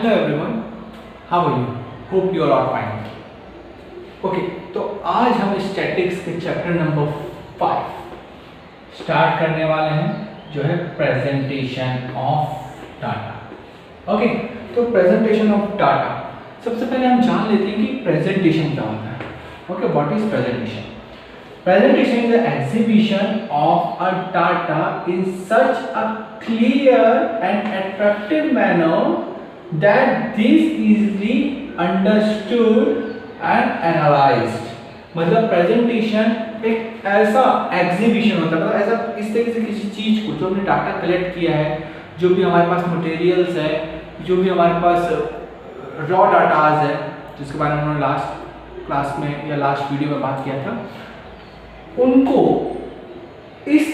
Hello everyone, how are you? Hope you are all fine. Okay, तो आज हम statics के चैप्टर नंबर 5 स्टार्ट करने वाले हैं, जो है प्रेजेंटेशन ऑफ डाटा। ओके, तो प्रेजेंटेशन ऑफ डाटा, सबसे पहले हम जान लेते हैं कि प्रेजेंटेशन क्या होता है। Okay, what is presentation? Presentation is an exhibition of a data in such a clear and attractive manner that this easily understood and analyzed। मतलब प्रेजेंटेशन एक ऐसा एग्जीबिशन होता है, मतलब ऐसा इस तरीके से किसी चीज को, जो हमने डाटा कलेक्ट किया है, जो भी हमारे पास मटेरियल्स है, जो भी हमारे पास रॉ डाटाज है, जिसके बारे में हमने लास्ट क्लास में या लास्ट वीडियो में बात किया था, उनको इस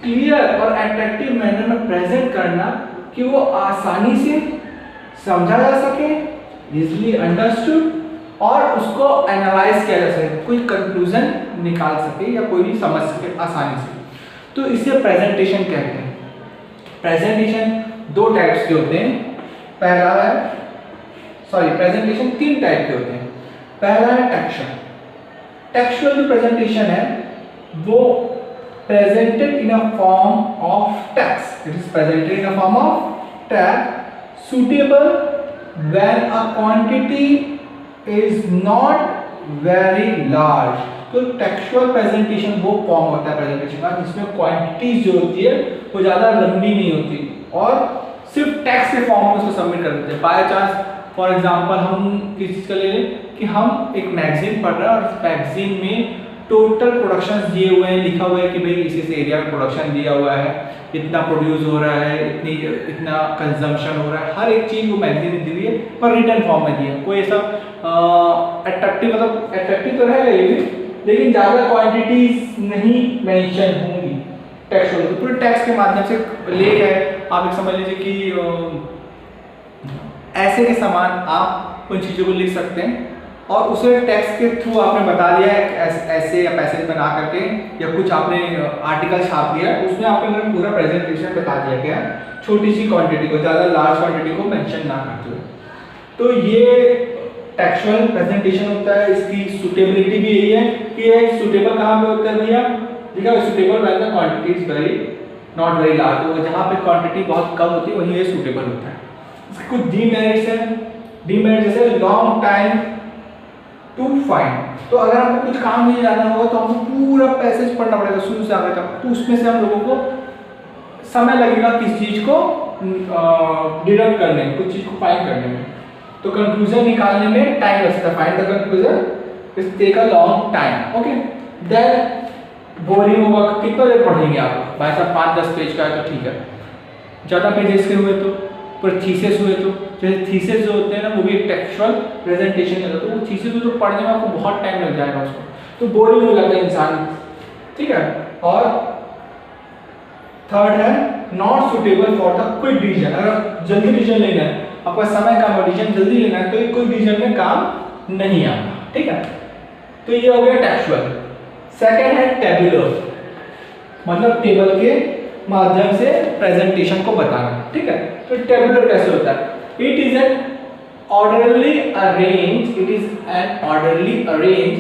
क्लियर और अट्रैक्टिव मैनर में प्रेजेंट करना कि वो आसानी से समझा जा सके, इजीली अंडरस्टूड, और उसको एनालाइज किया जा सके, कोई कंक्लूजन निकाल सके या कोई भी समझ सके आसानी से। तो इसे प्रेजेंटेशन कहते हैं। प्रेजेंटेशन दो टाइप्स के होते हैं। पहला है प्रेजेंटेशन तीन टाइप के होते हैं। पहला है टेक्सचुअल। टेक्सचुअल जो प्रेजेंटेशन है वो presented in a form of text. It is presented in a form of text suitable when a quantity is not very large। तो टेक्सचुअल प्रेजेंटेशन वो फॉर्म होता है प्रेजेंटेशन का जिसमें क्वांटिटीज जो होती है वो ज़्यादा लंबी नहीं होती और सिर्फ टेक्स्ट के फॉर्म में उसको सबमिट कर देते हैं। बाय चांस फॉर एग्जांपल हम किस चीज़ का ले लें कि हम एक मैगजीन पढ़ रहे हैं और उस मैगजीन में टोटल प्रोडक्शन दिए हुए हैं, लिखा हुआ है कि भाई इस एरिया में प्रोडक्शन दिया हुआ है, इतना प्रोड्यूस हो रहा है, इतना कंजम्पशन हो रहा है, हर एक चीज़ वो मैगजीन में दी हुई है पर रिटर्न फॉर्म में दी है। कोई ऐसा अट्रैक्टिव, मतलब अट्रैक्टिव तो रहेगा ये भी, लेकिन ज़्यादा क्वांटिटीज नहीं मेंशन होंगी टेक्सचुअल। तो पूरे टेक्स्ट के माध्यम से लेख है, आप एक समझ लीजिए कि ऐसे के समान आप उन चीज़ों को लिख सकते हैं और उसे टेक्स्ट के थ्रू आपने बता दिया है ऐसे या पैसेज बना करके, या कुछ आपने आर्टिकल छाप दिया, उसमें आपने पूरा प्रेजेंटेशन बता दिया गया छोटी सी क्वांटिटी को, ज़्यादा लार्ज क्वांटिटी को मेंशन ना करते हुए। तो ये टेक्सचुअल प्रेजेंटेशन होता है। इसकी सुटेबिलिटी भी यही है कि ये सुटेबल कहाँ पे होता है भैया? देखा, suitable when the quantity is very not very large. तो जहाँ पे क्वांटिटी बहुत कम होती है वहीं ये सुटेबल होता है। इसके कुछ डीमेरिट्स हैं। डीमेरिट जैसे लॉन्ग टाइम टू फाइंड। तो अगर हमको कुछ काम नहीं जाना होगा तो हमको पूरा पैसेज पढ़ना पड़ेगा शुरू से आगे तक, तो उसमें से हम लोगों को समय लगेगा किस चीज को डिडक्ट करने में, कुछ चीज को फाइंड करने में। तो कंक्लूजन निकालने में टाइम लगता है। Find the conclusion is take a long time. Okay, then boring होगा। कितना देर पढ़ेंगे आप? भाई साहब 5-10 पेज का है तो ठीक है, ज़्यादा पेजेस के हुए तो, पर थीसिस हुए तो, जैसे थीसिस जो होते हैं ना वो भी एक टेक्सचुअल प्रेजेंटेशन है, तो वो थीसिस को पढ़ने में आपको बहुत टाइम लग जाएगा उसको, तो बोरिंग हो जाता है इंसान, ठीक है। और थर्ड है not suitable for the quick decision. अगर जल्दी डिसीजन लेना है, आपका समय कम है, डिसीजन जल्दी लेना है, तो ये क्विक डिसीजन में काम नहीं आता, ठीक है। तो ये हो गया टेक्सचुअल। सेकेंड है टेबुलर, मतलब टेबल के माध्यम से प्रेजेंटेशन को बताना, ठीक है। तो टेबुलर कैसे होता है? It is an orderly arrange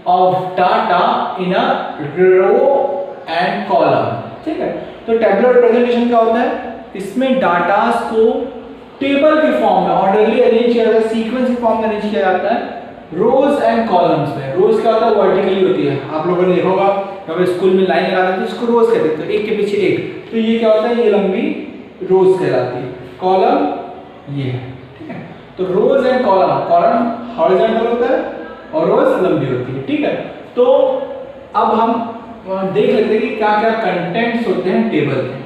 of data in a row and column, ठीक है। तो टेबुलर प्रेजेंटेशन क्या होता है? इसमें डाटास को टेबल के फॉर्म में ऑर्डरली अरेंज किया जाता है, सीक्वेंस के फॉर्म में अरेंज किया जाता है रोज एंड कॉलम्स में। रोज क्या होता है? वर्टिकली होती है। आप लोगों ने देखा होगा जब स्कूल में लाइन लगा देते हैं इसको रोज कहते हैं, तो एक के पीछे एक। तो ये क्या होता है? ये लंबी रोज कहलाती है। कॉलम ये है, ठीक है। तो रोज एंड कॉलम हॉरिजॉन्टल होता है और रोज लंबी होती है, ठीक है। तो अब हम देख लेते हैं कि क्या क्या कंटेंट्स होते हैं टेबल के,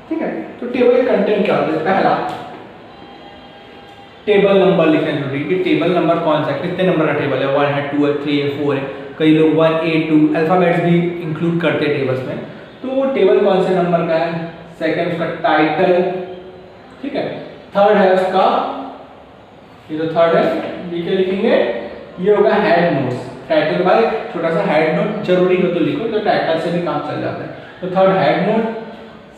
ठीक है। तो टेबल के कंटेंट क्या होते हैं? पहला, टेबल नंबर लिखना जरूरी है कि टेबल नंबर कौन सा है, कितने नंबर का टेबल है, 1 है, 2 है, 3 है, 4 है। कई लोग 1 A 2 अल्फाबेट्स भी इंक्लूड करते हैं टेबल्स में। तो वो टेबल कौन से नंबर का है? सेकंड उसका टाइटल, ठीक है। थर्ड है उसका, ये तो थर्ड है, ये क्या लिखेंगे? ये होगा हेड नोट्स। टाइटल के बाद छोटा सा हेड नोट जरूरी हो तो लिखो, तो टाइटल से भी काम चल जाता है। तो थर्ड हेड नोट,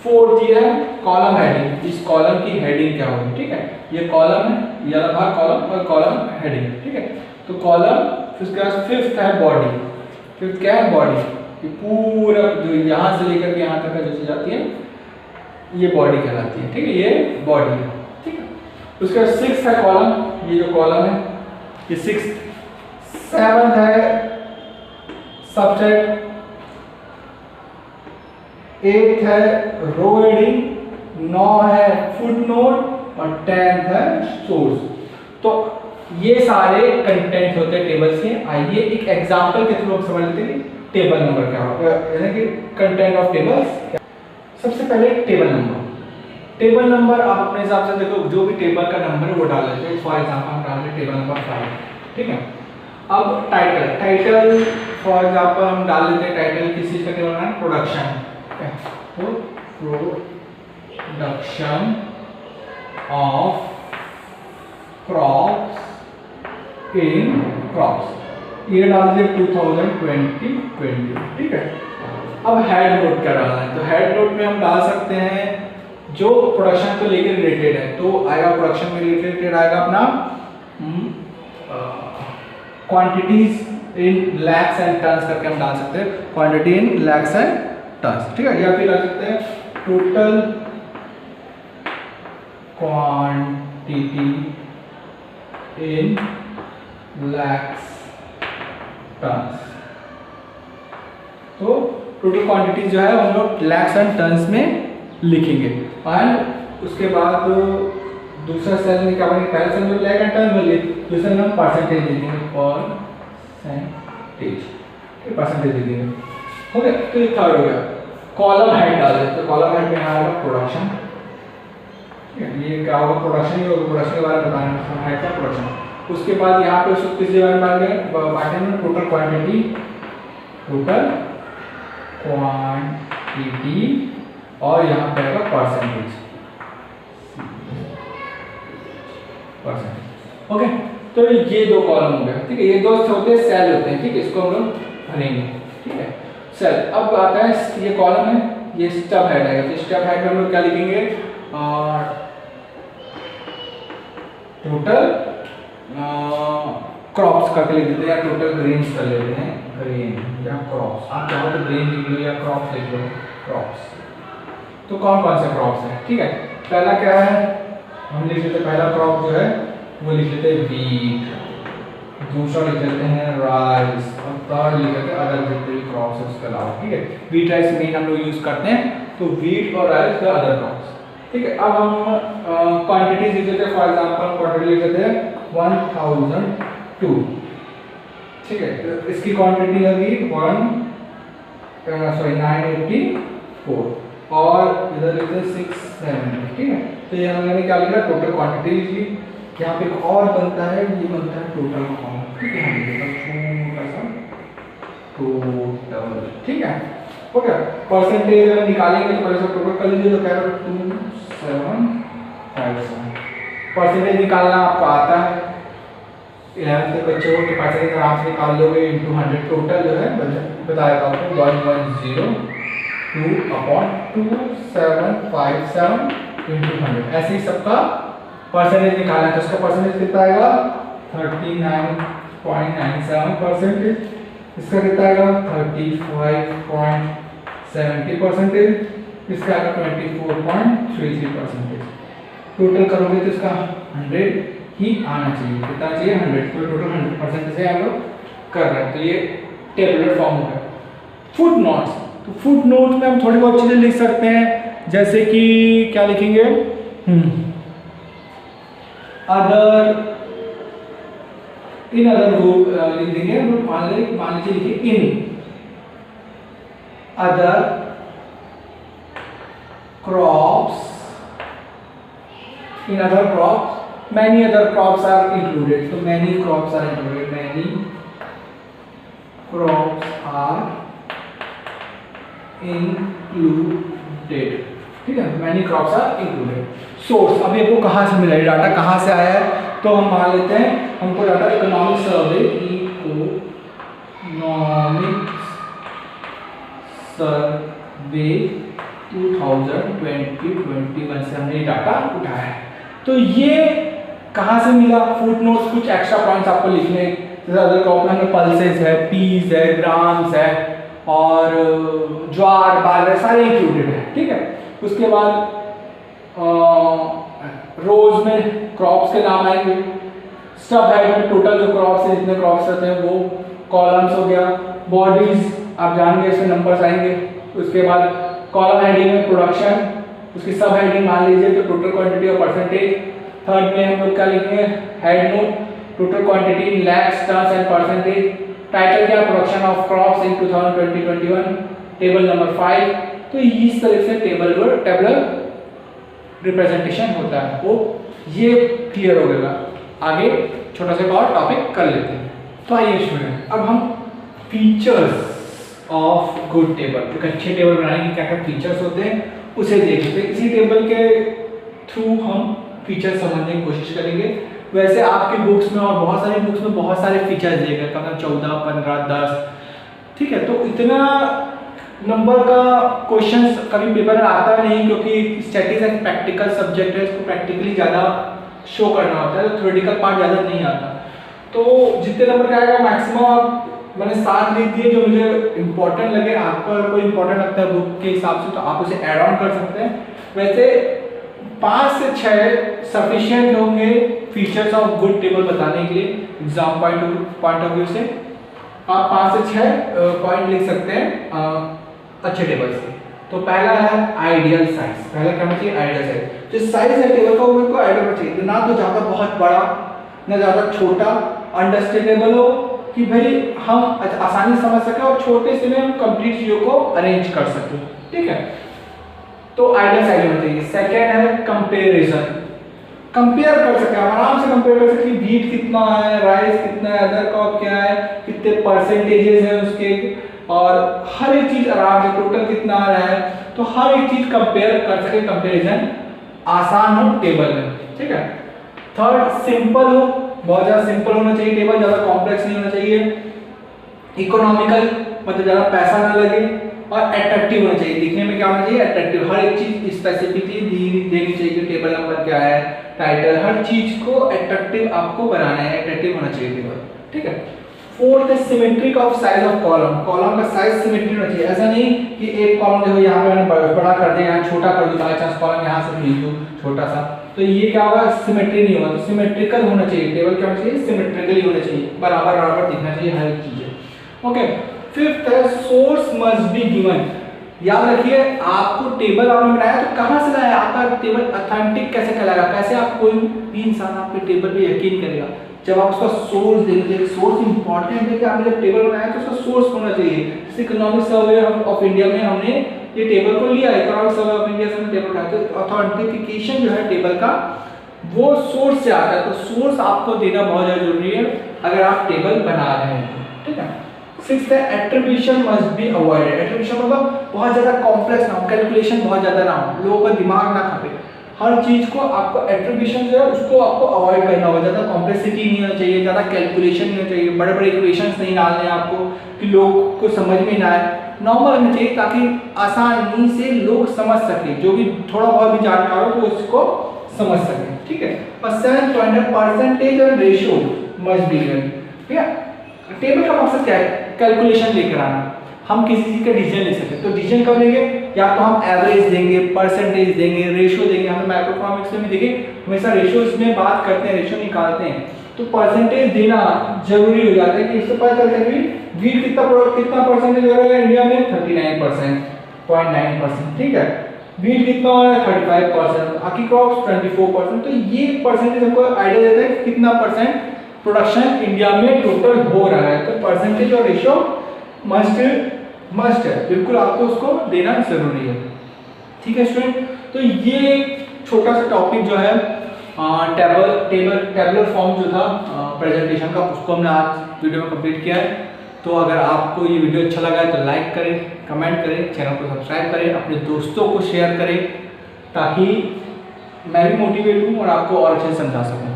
फोर्थ ये है कॉलम हेडिंग, इस कॉलम की हेडिंग क्या होगी, ठीक है। ये कॉलम है, ये वाला भाग कॉलम और कॉलम हेडिंग, ठीक है। तो कॉलम, फिर उसके बाद फिफ्थ है बॉडी। फिफ्थ क्या है, बॉडी। ये पूरा जो यहाँ से लेकर के यहाँ तक जो चीज जाती है ये बॉडी कहलाती है, ठीक है, ये बॉडी है, ठीक है। उसके बाद सिक्स्थ है कॉलम, ये जो कॉलम है ये सिक्स्थ। सेवंथ है सबसेट, एट है रो हेडिंग, 9 है फुटनोट और 10 है सोर्स। तो ये सारे कंटेंट होते हैं टेबल्स के। आइए एक एग्जांपल के थ्रू समझ लेते हैं टेबल नंबर क्या होता है, यानी कि कंटेंट ऑफ टेबल्स। सबसे पहले टेबल नंबर। टेबल नंबर आप अपने हिसाब से देखो, जो भी टेबल का नंबर है वो डाल लेते हैं। फॉर एग्जांपल हम डाल रहे टेबल नंबर 5, ठीक है। अब टाइटल, टाइटल फॉर एग्जांपल हम डाल लेते हैं टाइटल किस चीज का टेबल है, प्रोडक्शन, तो production of crops in crops, ये डाल दिए 2020, ठीक है। अब हेड नोट क्या डालना है, तो हेड नोट में हम डाल सकते हैं जो प्रोडक्शन को लेकर रिलेटेड है, तो आएगा प्रोडक्शन में रिलेटेड आएगा अपना quantities in lakhs and tons करके हम डाल सकते हैं, quantity in lakhs and tons, ठीक है। या फिर डाल सकते हैं total quantity in lakhs tons. तो टोटल क्वांटिटी जो है हम लोग लैक्स एंड टन्स में लिखेंगे। एंड उसके बाद दूसरा सेल में क्या बनेगा, पहले सेल में लैक एंड टन मिले, दूसरे में हम परसेंटेज दे देंगे, परसेंटेज दे देंगे, हो गया। तो ये थर्ड हो गया। कॉलम हेड डाल देते, तो कॉलम हेड में यहाँ आएगा प्रोडक्शन, ये क्या होगा, प्रोडक्शन ही होगा, प्रोडक्शन के बारे में बताना है, क्या प्रोडक्शन। उसके बाद यहाँ पे उसको किसी बारे में बांटे में टोटल क्वांटिटी, टोटल क्वांटिटी और यहाँ पे आएगा परसेंटेज, ओके। तो ये दो कॉलम हो गए, ठीक है। ये दो होते हैं सेल होते हैं, ठीक है, इसको हम लोग भरेंगे, ठीक है, सेल। अब आता है ये कॉलम है, ये स्टब हेड है, तो स्टब हेड में हम लोग क्या लिखेंगे, टोटल क्रॉप्स करके लिख देते हैं, या टोटल ग्रेन्स कर लेते हैं, ग्रेन या क्रॉप्स, आप चाहो तो ग्रेन लिख लो या क्रॉप्स लिख लो, क्रॉप्स। तो कौन कौन से क्रॉप्स हैं, ठीक है। पहला क्या है, हम लिख लेते हैं, पहला क्रॉप जो है वो लिख लेते हैं वीट, दूसरा लिख लेते हैं राइस, और थर्ड लिख लेते हैं अदर जितने भी क्रॉप्स है उसके अलावा, ठीक है। वीट राइस मेन हम लोग यूज करते हैं, तो वीट और राइस का अदर क्रॉप्स, ठीक है। अब हम क्वांटिटी लिख लेते हैं, फॉर एग्जांपल क्वांटिटी लिख लेते हैं 1002, ठीक है। तो इसकी क्वांटिटी होगी 984 और इधर लिखते हैं 670, ठीक है। तो ये हमने क्या लिखा, टोटल क्वांटिटी लिखी। यहाँ पे एक और बनता है, ये बनता है टोटल काउंट, ठीक है, टोटल, ठीक है, हो गया। परसेंटेज अगर निकालेंगे तो पहले से टोटल कर लीजिए, तो क्या होगा 2757। परसेंटेज निकालना आपको आता है, 11th के बच्चे हो तो परसेंटेज आराम से निकाल लोगे, इंटू 100 टोटल जो है बताया था आपको 1102/2757 इंटू 100, ऐसे ही सबका परसेंटेज निकालना है। तो इसका परसेंटेज कितना आएगा 39.97%, इसका कितना आएगा 35.70%, इसका आएगा 24.33%। टोटल करोगे तो इसका 100 ही आना चाहिए, कितना चाहिए 100, तो टोटल 100% से हम लोग कर रहे हैं। तो ये टेबुलर फॉर्म हो गया। फुट नोट्स, तो फुट नोट में हम थोड़ी बहुत चीज़ें लिख सकते हैं, जैसे कि क्या लिखेंगे, अदर, इन अदर ग्रुप लिख देंगे, मान लीजिए लिखिए in other crops, in other crops many other crops are included, so many crops are included, many crops are included, ठीक है, many crops are included। Source, अब ये को कहाँ से मिला है, डाटा कहाँ से आया है, तो हम मान लेते हैं हमको data economic survey, economic survey 2020-21 से हमने ये डाटा उठाया है। तो ये कहाँ से मिला? फुटनोट्स कुछ एक्स्ट्रा पॉइंट्स आपको लिखने, जैसे अदर क्रॉप में हमें पल्सेस है, पीस है, ग्राम्स है और ज्वार बाजरा सारे इंक्लूडेड है, ठीक है। उसके बाद रोज में क्रॉप्स के नाम आएंगे, सब हेड में टोटल जो क्रॉप्स है जितने क्रॉप्स रहते हैं वो, कॉलम्स हो गया, बॉडीज आप जानेंगे इसमें नंबर्स आएंगे। उसके बाद कॉलम हेडिंग में प्रोडक्शन, उसकी सब हेडिंग मान लीजिए तो टोटल क्वांटिटी और परसेंटेज। थर्ड में हम लोग क्या लिखेंगे? Head note, total quantity in lakhs, tons and percentage. Title क्या? Production of crops in 2020-21। Table number 5। तो इस तरह से टेबलर रिप्रेजेंटेशन होता है। वो ये क्लियर हो गया। आगे छोटा सा और टॉपिक कर लेते हैं। तो आइए स्टूडेंट, अब हम फीचर्स ऑफ गुड टेबल, एक अच्छे टेबल बनाने के क्या क्या फीचर्स होते हैं उसे देखते हैं। इसी टेबल के थ्रू हम फीचर्स समझने की कोशिश करेंगे। वैसे आपकी बुक्स में और बहुत सारी बुक्स में बहुत सारे फीचर्स दिए गए, कम 14, 15, 10, ठीक है। तो इतना नंबर का क्वेश्चंस कभी पेपर में आता नहीं, क्योंकि स्टैटिस्टिक्स एक प्रैक्टिकल सब्जेक्ट है, इसको प्रैक्टिकली ज़्यादा शो करना होता है, तो थ्योरेटिकल पार्ट ज़्यादा नहीं आता। तो जितने नंबर का आएगा मैक्सिमम आप मैंने 7 लिख दिए जो मुझे इंपॉर्टेंट लगे। आपको अगर कोई इंपॉर्टेंट लगता है बुक के हिसाब से तो आप उसे ऐड ऑन कर सकते हैं। वैसे 5 से 6 सफिशिएंट होंगे फीचर्स ऑफ गुड टेबल बताने के लिए। एग्जाम पॉइंट ऑफ व्यू से आप 5 से 6 पॉइंट लिख सकते हैं अच्छे टेबल से। तो पहला है आइडियल साइज। पहला क्या होना चाहिए? Ideal size. जो साइज है टेबल का वो मेरे को आइडियल होना चाहिए, ना तो ज़्यादा बहुत बड़ा ना ज़्यादा छोटा, अंडरस्टैंडेबल हो कि भाई हम आसानी समझ सके और छोटे से में हम कंप्लीट चीज़ों को अरेंज कर सकें, ठीक है। तो आइडियल साइज होना चाहिए। सेकेंड है कंपेरिजन, कंपेयर कर सके, आराम से कंपेयर कर सके व्हीट कितना है, राइस कितना है, अदर क्रॉप क्या है, कितने परसेंटेजेस हैं उसके, और हर एक चीज आराम से टोटल कितना आ रहा है, तो हर एक चीज कंपेयर कर सके। कंपैरिजन आसान हो टेबल में, ठीक है। थर्ड सिंपल हो, बहुत ज्यादा सिंपल होना चाहिए टेबल, ज्यादा कॉम्प्लेक्स नहीं होना चाहिए। इकोनॉमिकल मतलब ज्यादा पैसा ना लगे, और अट्रैक्टिव होना चाहिए। दिखने में क्या होना चाहिए? अट्रैक्टिव। हर एक चीज स्पेसिफिकली देनी चाहिए कि टेबल नंबर क्या है, टाइटल, हर चीज को अट्रैक्टिव आपको बनाना है, अट्रैक्टिव होना चाहिए टेबल, ठीक है। फोर्थ है symmetric of size of column. Column का साइज सिमेट्रिक होना चाहिए। ऐसा नहीं कि एक कॉलम देखो यहाँ पे मैंने बड़ा कर दिया, यहाँ छोटा कर दूं, बाई चांस कॉलम यहाँ से भेज दूं छोटा सा, तो ये क्या होगा? सिमेट्री नहीं होगा। तो सिमेट्रिकल होना चाहिए टेबल, क्या होना चाहिए? सिमेट्रिकली होना चाहिए, बराबर बराबर दिखना चाहिए हर एक चीज, ओके। फिफ्थ है सोर्स मस्ट बी गिवन। याद रखिए आपको टेबल आपने बनाया तो कहाँ से लाया? आपका टेबल ऑथेंटिक कैसे कहलाएगा? कैसे आप कोई भी इंसान आपके टेबल पे यकीन करेगा? जब आप उसका सोर्स देंगे। सोर्स इंपॉर्टेंट है कि आपने जब टेबल बनाया तो उसका सोर्स होना चाहिए। जैसे इकोनॉमिक सर्वे ऑफ इंडिया में हमने ये टेबल को लिया, इकोनॉमिक सर्वे ऑफ इंडिया से हमने टेबल उठाया, तो ऑथेंटिफिकेशन जो है टेबल का वो सोर्स से आता है। तो सोर्स आपको देना बहुत ज़्यादा जरूरी है अगर आप टेबल बना रहे हैं, ठीक है। सिक्स्थ है attribution must be avoided. Attribution मतलब बहुत ज़्यादा कॉम्प्लेक्स ना हो, कैलकुलेशन बहुत ज़्यादा ना हो, लोगों का दिमाग ना खावे। हर चीज को आपको एट्रीब्यूशन जो है उसको आपको अवॉइड करना होगा। ज़्यादा कॉम्प्लेक्सिटी नहीं होना चाहिए, ज़्यादा कैलकुलेशन नहीं होना चाहिए, बड़े बड़े इक्वेशंस नहीं डालने आपको कि लोग को समझ में ना आए। नॉर्मल होना चाहिए ताकि आसानी से लोग समझ सके, जो भी थोड़ा बहुत भी जानकार हो तो उसको समझ सके, ठीक है। और सेवेंथ पॉइंट है परसेंटेज और रेशियो मस्ट बी गिवन, ठीक है। टेबल का मकसद क्या है? कैलकुलेशन लेकर आना। हम किसी चीज का डिसीजन ले सकते हैं, तो डिसीजन कब लेंगे? या तो हम एवरेज देंगे, परसेंटेज देंगे, रेशियो देंगे। हम मैक्रोइकोनॉमिक्स में देखें हमेशा रेशियोज में बात करते हैं, रेशियो निकालते हैं, तो परसेंटेज देना जरूरी हो जाता है कि इससे पता चलता है कि व्हीट कितना परसेंटेज हो रहा है इंडिया में? 39%, 0.9%, ठीक है। व्हीट कितना हो रहा है? 35%, बाकी क्रॉप्स 24%। तो ये परसेंटेज हमको आइडिया देता है कि कितना परसेंट प्रोडक्शन इंडिया में टोटल हो रहा है। तो परसेंटेज और रेशियो मस्ट है, बिल्कुल आपको उसको देना जरूरी है, ठीक है स्टूडेंट। तो ये छोटा सा टॉपिक जो है टेबलर फॉर्म जो था प्रेजेंटेशन का, उसको हमने आज वीडियो में कंप्लीट किया है। तो अगर आपको ये वीडियो अच्छा लगा है तो लाइक करें, कमेंट करें, चैनल को सब्सक्राइब करें, अपने दोस्तों को शेयर करें ताकि मैं भी मोटिवेट हूँ और आपको और अच्छे से समझा सकूँ।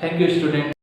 Thank you student.